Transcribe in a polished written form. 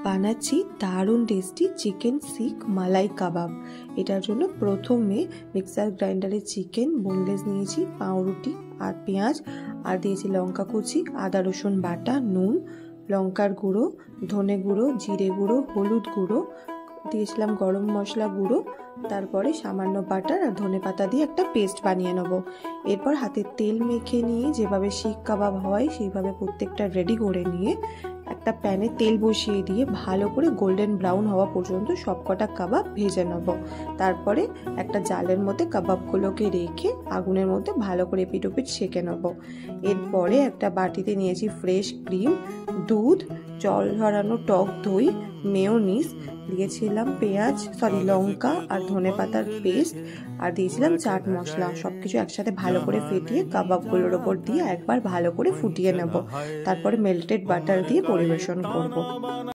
বানাচ্ছি দারুণ tasty chicken শিখ মালাই কাবাব। এটার জন্য প্রথমে মিক্সার গ্রাইন্ডারে চিকেন বোনলেস নিয়েছি, পাউরুটি আর পেঁয়াজ, আর দিয়েছি লঙ্কা কুচি, আদা রসুন বাটা, নুন, লঙ্কার গুঁড়ো, ধনে গুঁড়ো, জিরে গুঁড়ো, হলুদ গুঁড়ো, দিয়েছিলাম গরম মশলা গুঁড়ো, তারপরে সামান্য বাটার আর ধনে পাতা দিয়ে একটা পেস্ট বানিয়ে নেবো। এরপর হাতে তেল মেখে নিয়ে যেভাবে শিখ কাবাব হয় সেইভাবে প্রত্যেকটা রেডি করে নিয়ে একটা প্যানে তেল বসিয়ে দিয়ে ভালো করে গোল্ডেন ব্রাউন হওয়া পর্যন্ত সবকটা কাবাব ভেজে নেব। তারপরে একটা জালের মধ্যে কাবাবগুলোকে রেখে আগুনের মধ্যে ভালো করে এপিট ওপিট সেঁকে নেব। এরপরে একটা বাটিতে নিয়েছি ফ্রেশ ক্রিম, দুধ, জল ঝরানো টক দই, মেয়োনিজ, দিয়েছিলাম লঙ্কা আর ধনে পাতার পেস্ট, আর দিয়েছিলাম চাট মশলা। সবকিছু একসাথে ভালো করে ফেটিয়ে কাবাবগুলোর ওপর দিয়ে একবার ভালো করে ফুটিয়ে নেব। তারপরে মেল্টেড বাটার দিয়ে পরিবেশন করব।